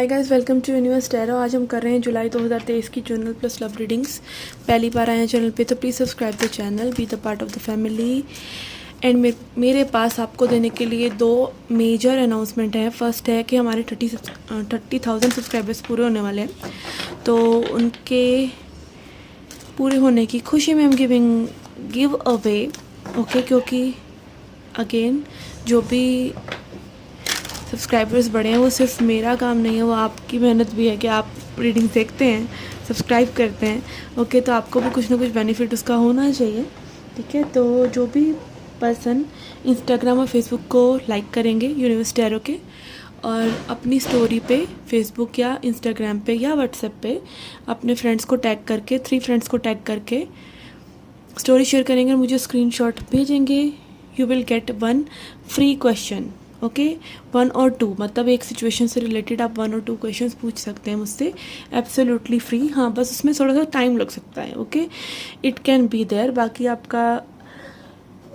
Hi guys, welcome to universe tarot. आज हम कर रहे हैं जुलाई 2023 की जर्नल प्लस लव रीडिंग्स। पहली बार आए हैं चैनल पे तो please subscribe the channel, be the part of the family. And मेरे पास आपको देने के लिए दो मेजर अनाउंसमेंट हैं। फर्स्ट है कि हमारे 30,000 सब्सक्राइबर्स पूरे होने वाले हैं, तो उनके पूरे होने की खुशी में हम गिव अवे ओके, क्योंकि अगेन जो भी सब्सक्राइबर्स बढ़े हैं वो सिर्फ मेरा काम नहीं है, वो आपकी मेहनत भी है कि आप रीडिंग देखते हैं, सब्सक्राइब करते हैं ओके। तो आपको भी कुछ ना कुछ बेनिफिट उसका होना चाहिए, ठीक है। तो जो भी पर्सन इंस्टाग्राम और फेसबुक को लाइक करेंगे यूनिवर्स टैरो के, और अपनी स्टोरी पे फेसबुक या इंस्टाग्राम पे या व्हाट्सएप पे अपने फ्रेंड्स को टैग करके 3 फ्रेंड्स को टैग करके स्टोरी शेयर करेंगे और मुझे स्क्रीनशॉट भेजेंगे, you will get 1 free question okay. 1 और 2 मतलब एक सिचुएशन से रिलेटेड आप 1 और 2 क्वेश्चंस पूछ सकते हैं मुझसे, एब्सोल्युटली फ्री। हाँ, बस उसमें थोड़ा सा टाइम लग सकता है okay, it can be there. बाकी आपका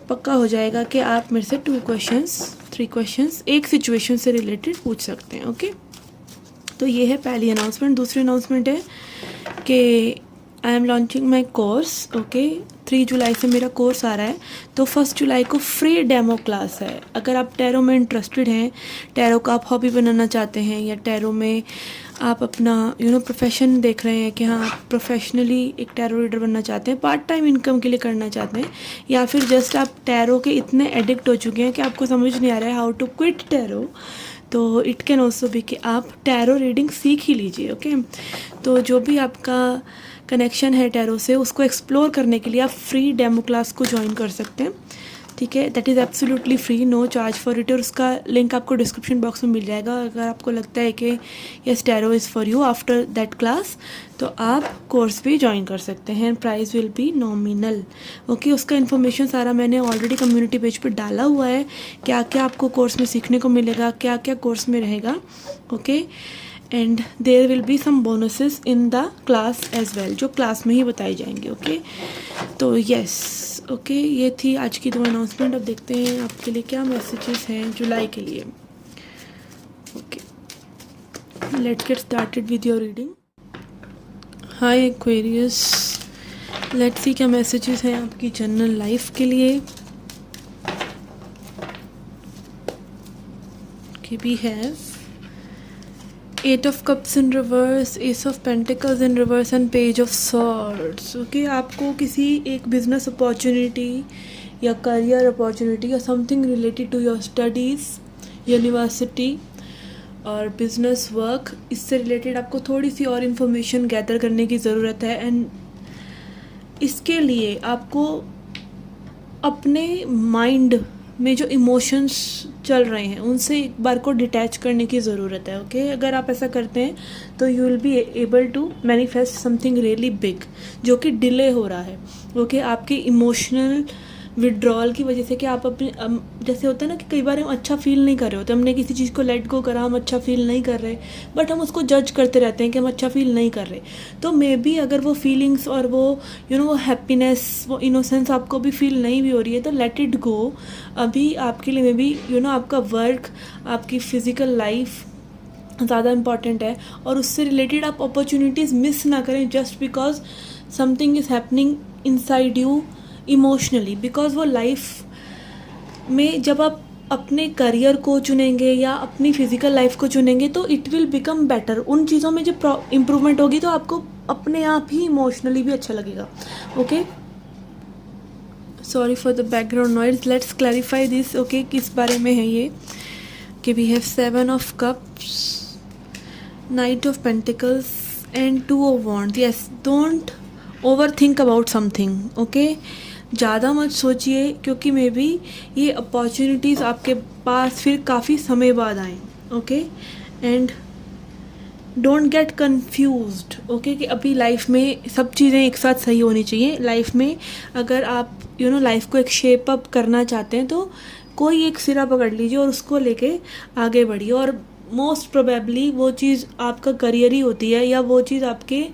पक्का हो जाएगा कि आप मेरे से 2 क्वेश्चंस 3 क्वेश्चंस एक सिचुएशन से रिलेटेड पूछ सकते हैं ओके। तो ये है पहली अनाउंसमेंट। दूसरी अनाउंसमेंट है कि I am launching my course okay. 3 जुलाई से मेरा कोर्स आ रहा है, तो 1 जुलाई को फ्री डेमो क्लास है। अगर आप टैरो में इंटरेस्टेड हैं, टैरो का आप हॉबी बनाना चाहते हैं, या टैरो में आप अपना प्रोफेशन देख रहे हैं कि हाँ आप प्रोफेशनली एक टैरो रीडर बनना चाहते हैं, पार्ट टाइम इनकम के लिए करना चाहते हैं, या फिर जस्ट आप टैरो के इतने एडिक्ट हो चुके हैं कि आपको समझ नहीं आ रहा है हाउ टू क्विट टैरो, तो इट कैन ऑल्सो भी कि आप टैरो रीडिंग सीख ही लीजिए ओके। तो जो भी आपका कनेक्शन है टैरो से, उसको एक्सप्लोर करने के लिए आप फ्री डेमो क्लास को ज्वाइन कर सकते हैं, ठीक है। That is absolutely free, no charge for it, और उसका लिंक आपको डिस्क्रिप्शन बॉक्स में मिल जाएगा। अगर आपको लगता है कि yes tarot is for you after that class, तो आप कोर्स भी ज्वाइन कर सकते हैं। Price will be nominal okay. उसका इन्फॉर्मेशन सारा मैंने ऑलरेडी कम्युनिटी पेज पर डाला हुआ है, क्या क्या आपको कोर्स में सीखने को मिलेगा, क्या क्या कोर्स में रहेगा okay. And there will be some bonuses in the class as well, जो क्लास में ही बताए जाएंगे ओके। तो यस ओके, ये थी आज की 2 अनाउंसमेंट। अब देखते हैं आपके लिए क्या मैसेजेस हैं जुलाई के लिए okay. Let's get started with your reading. Hi Aquarius, let's see क्या मैसेजेस हैं आपकी जनरल लाइफ के लिए। Okay, we have 8 of Cups in reverse, Ace of Pentacles in reverse and Page of Swords okay. आपको किसी एक business opportunity या career opportunity या something related to your studies, university और बिजनेस वर्क, इससे related आपको थोड़ी सी और इन्फॉर्मेशन गैदर करने की ज़रूरत है। एंड इसके लिए आपको अपने माइंड में जो इमोशंस चल रहे हैं उनसे एक बार को डिटैच करने की ज़रूरत है ओके। अगर आप ऐसा करते हैं तो you will be able to manifest something really big जो कि डिले हो रहा है ओके। आपके इमोशनल विड्रॉल की वजह से कि आप अपने जैसे होता है ना कि कई बार हम अच्छा फील नहीं कर रहे होते, हमने किसी चीज़ को लेट गो करा, हम अच्छा फील नहीं कर रहे, बट हम उसको जज करते रहते हैं कि हम अच्छा फील नहीं कर रहे। तो मे बी अगर वो फीलिंग्स और वो वो हैप्पीनेस, वो इनोसेंस आपको भी फील नहीं भी हो रही है, तो लेट इट गो। अभी आपके लिए मे बी आपका वर्क, आपकी फ़िज़िकल लाइफ ज़्यादा इम्पॉर्टेंट है, और उससे रिलेटेड आप अपॉर्चुनिटीज़ मिस ना करें just because something is happening inside you emotionally. Because वो लाइफ में जब आप अपने करियर को चुनेंगे या अपनी फ़िज़िकल लाइफ को चुनेंगे तो इट विल बिकम बेटर। उन चीज़ों में जब इम्प्रूवमेंट होगी तो आपको अपने आप ही इमोशनली भी अच्छा लगेगा okay. Sorry for the background noise, let's clarify this okay. किस बारे में है ये कि we have 7 of Cups, Knight of Pentacles and 2 of Wands। Yes, don't over think about something okay. ज़्यादा मत सोचिए, क्योंकि मे बी ये अपॉर्चुनिटीज़ आपके पास फिर काफ़ी समय बाद आएँ okay. And don't get confused okay कि अभी लाइफ में सब चीज़ें एक साथ सही होनी चाहिए। लाइफ में अगर आप लाइफ को एक शेप अप करना चाहते हैं तो कोई एक सिरा पकड़ लीजिए और उसको लेके आगे बढ़िए। और मोस्ट प्रोबेबली वो चीज़ आपका करियर ही होती है, या वो चीज़ आपके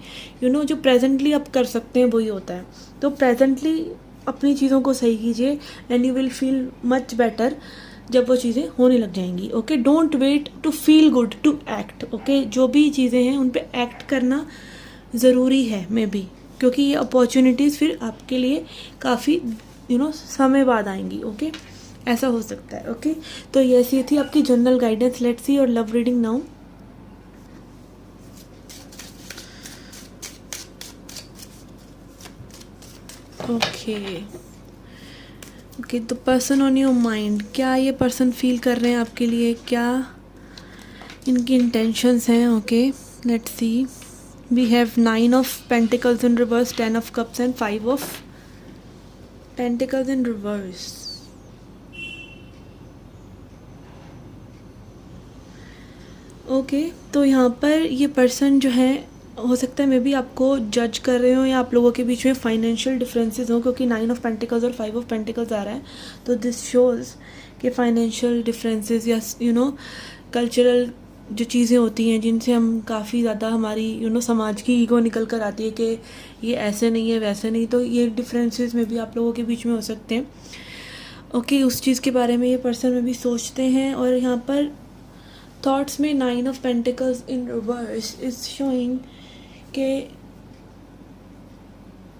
जो प्रेजेंटली आप कर सकते हैं वही होता है। तो प्रेजेंटली अपनी चीज़ों को सही कीजिए and you will feel much better जब वो चीज़ें होने लग जाएंगी। Okay, don't wait to feel good to act. Okay, जो भी चीज़ें हैं उन पे एक्ट करना ज़रूरी है मे बी, क्योंकि ये अपॉर्चुनिटीज़ फिर आपके लिए काफ़ी समय बाद आएंगी। ओके, ऐसा हो सकता है। ओके, तो ये थी आपकी general guidance. Let's see your love reading now. Okay, the person on your mind, क्या ये पर्सन फील कर रहे हैं आपके लिए, क्या इनकी इंटेंशंस हैं। Okay, let's see. We have 9 of pentacles in reverse, 10 of cups and 5 of pentacles in reverse. Okay, तो यहाँ पर ये पर्सन जो है, हो सकता है मे बी आपको जज कर रहे हो या आप लोगों के बीच में फाइनेंशियल डिफरेंसेस हो, क्योंकि 9 ऑफ पेंटिकल्स और 5 ऑफ पेंटिकल्स आ रहा है। तो दिस शोज़ कि फाइनेंशियल डिफरेंसेस या कल्चरल जो चीज़ें होती हैं जिनसे हम काफ़ी ज़्यादा हमारी समाज की ईगो निकल कर आती है कि ये ऐसे नहीं है वैसे नहीं, तो ये डिफरेंसेस में भी आप लोगों के बीच में हो सकते हैं। ओके, उस चीज़ के बारे में ये पर्सन में भी सोचते हैं। और यहाँ पर थॉट्स में 9 of pentacles in reverse is showing कि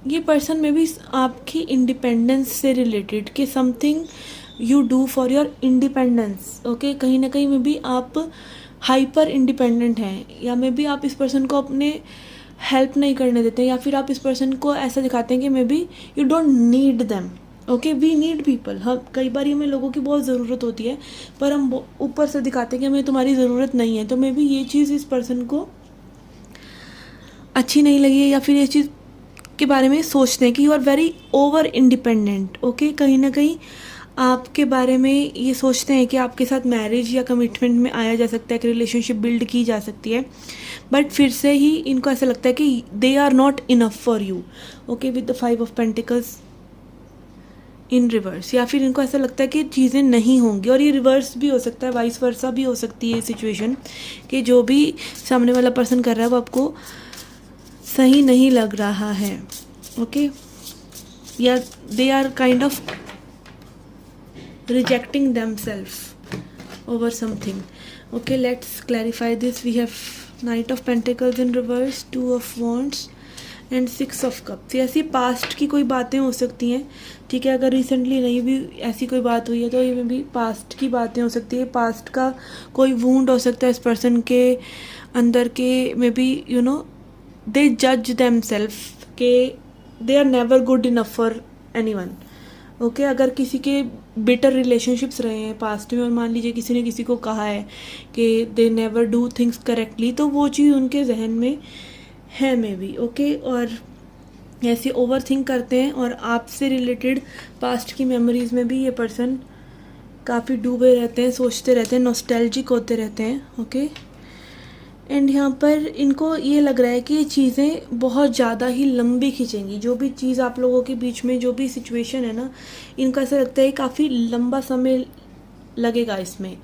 ये पर्सन में भी आपकी इंडिपेंडेंस से रिलेटेड कि something you do for your independence. Okay, कहीं ना कहीं में भी आप हाइपर इंडिपेंडेंट हैं, या मे बी आप इस पर्सन को अपने हेल्प नहीं करने देते हैं, या फिर आप इस पर्सन को ऐसा दिखाते हैं कि maybe you don't need them. Okay, we need people. हम कई बार हमें लोगों की बहुत ज़रूरत होती है, पर हम ऊपर से दिखाते हैं कि हमें तुम्हारी ज़रूरत नहीं है। तो मे बी ये चीज़ इस पर्सन को अच्छी नहीं लगी है, या फिर ये चीज़ के बारे में सोचते हैं कि you are very over independent. Okay, कहीं ना कहीं आपके बारे में ये सोचते हैं कि आपके साथ मैरिज या कमिटमेंट में आया जा सकता है, कि रिलेशनशिप बिल्ड की जा सकती है, बट फिर से ही इनको ऐसा लगता है कि they are not enough for you. Okay, with the 5 of pentacles in reverse, या फिर इनको ऐसा लगता है कि चीज़ें नहीं होंगी। और ये रिवर्स भी हो सकता है, वाइस वर्सा भी हो सकती है सिचुएशन, कि जो भी सामने वाला पर्सन कर रहा है वो आपको सही नहीं लग रहा है। ओके, या they are kind of rejecting themselves over something. Okay, let's clarify this. We have Knight of Pentacles in reverse, 2 of Wands and 6 of Cups. ऐसी पास्ट की कोई बातें हो सकती हैं, ठीक है। अगर रिसेंटली नहीं भी ऐसी कोई बात हुई है तो ये भी पास्ट की बातें हो सकती है। पास्ट का कोई वूंड हो सकता है इस पर्सन के अंदर के, मे बी दे जज देम सेल्फ के they are never good enough for anyone. Okay, अगर किसी के बेटर रिलेशनशिप्स रहे हैं पास्ट में, और मान लीजिए किसी ने किसी को कहा है कि they never do things correctly, तो वो चीज़ उनके जहन में है मे बी। ओके, और ऐसे ओवर थिंक करते हैं, और आपसे रिलेटेड पास्ट की मेमोरीज में भी ये पर्सन काफ़ी डूबे रहते हैं, सोचते रहते हैं, नॉस्टैल्जिक होते रहते हैं। ओके, एंड यहाँ पर इनको ये लग रहा है कि ये चीज़ें बहुत ज़्यादा ही लंबी खींचेंगी। जो भी चीज़ आप लोगों के बीच में, जो भी सिचुएशन है ना, इनको ऐसा लगता है काफ़ी लंबा समय लगेगा इसमें,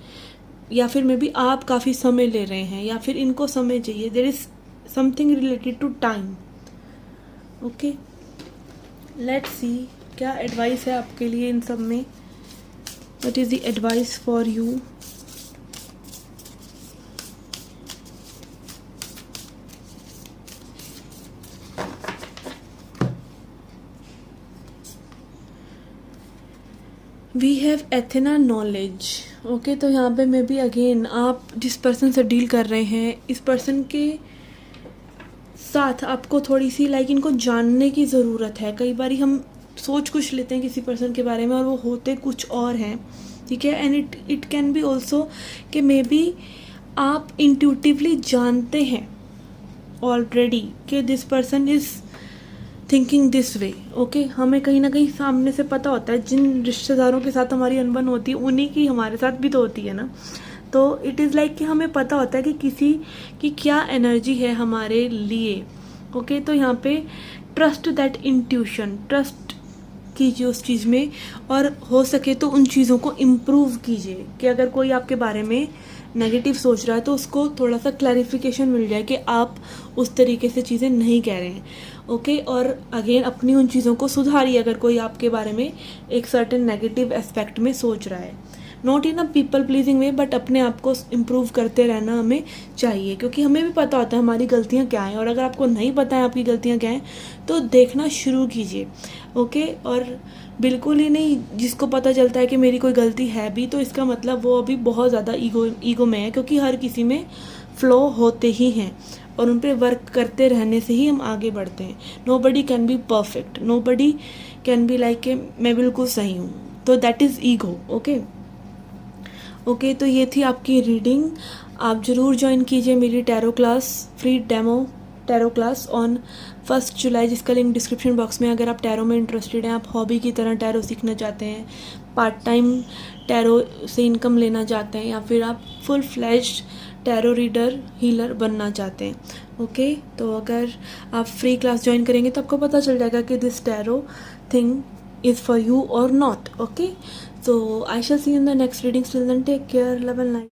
या फिर मे बी आप काफ़ी समय ले रहे हैं, या फिर इनको समय चाहिए। There is something related to time. Okay, let's see क्या एडवाइस है आपके लिए इन सब में। What is the advice for you. We have Athena knowledge. Okay, तो यहाँ पे मे बी अगेन आप जिस पर्सन से डील कर रहे हैं, इस पर्सन के साथ आपको थोड़ी सी इनको जानने की ज़रूरत है। कई बार हम सोच कुछ लेते हैं किसी पर्सन के बारे में और वो होते कुछ और हैं, ठीक है। And it can B also कि मे बी आप इंट्यूटिवली जानते हैं ऑलरेडी कि this person is thinking this way. Okay, हमें कहीं ना कहीं सामने से पता होता है, जिन रिश्तेदारों के साथ हमारी अनबन होती है उन्हीं की हमारे साथ भी तो होती है ना। तो इट इज़ लाइक कि हमें पता होता है कि किसी की क्या एनर्जी है हमारे लिए। ओके, तो यहाँ पे ट्रस्ट दैट इंट्यूशन, ट्रस्ट कीजिए उस चीज़ में, और हो सके तो उन चीज़ों को इम्प्रूव कीजिए। कि अगर कोई आपके बारे में नेगेटिव सोच रहा है तो उसको थोड़ा सा क्लैरिफिकेशन मिल जाए कि आप उस तरीके से चीज़ें नहीं कह रहे हैं। ओके, और अगेन अपनी उन चीज़ों को सुधारिए अगर कोई आपके बारे में एक सर्टेन नेगेटिव एस्पेक्ट में सोच रहा है। Not in a people pleasing way, but अपने आप को इम्प्रूव करते रहना हमें चाहिए, क्योंकि हमें भी पता होता है हमारी गलतियाँ क्या हैं। और अगर आपको नहीं पता है आपकी गलतियाँ क्या हैं तो देखना शुरू कीजिए, ओके। और बिल्कुल ही नहीं, जिसको पता चलता है कि मेरी कोई गलती है भी तो इसका मतलब वो अभी बहुत ज़्यादा ईगो में है, क्योंकि हर किसी में फ्लो होते ही हैं और उन पर वर्क करते रहने से ही हम आगे बढ़ते हैं। Nobody can be perfect, nobody can be like के मैं बिल्कुल सही हूँ, तो दैट इज़ ईगो, ओके। तो ये थी आपकी रीडिंग। आप ज़रूर ज्वाइन कीजिए मेरी tarot class, free demo tarot class on 1 जुलाई, जिसका लिंक डिस्क्रिप्शन बॉक्स में। अगर आप टैरो में इंटरेस्टेड हैं, आप हॉबी की तरह टैरो सीखना चाहते हैं, पार्ट टाइम टैरो से इनकम लेना चाहते हैं, या फिर आप full flashed tarot reader healer बनना चाहते हैं, ओके। तो अगर आप फ्री क्लास ज्वाइन करेंगे तो आपको पता चल जाएगा कि this tarot thing is for you or not, okay. So I shall see you in the next reading. Till then, take care, love and light.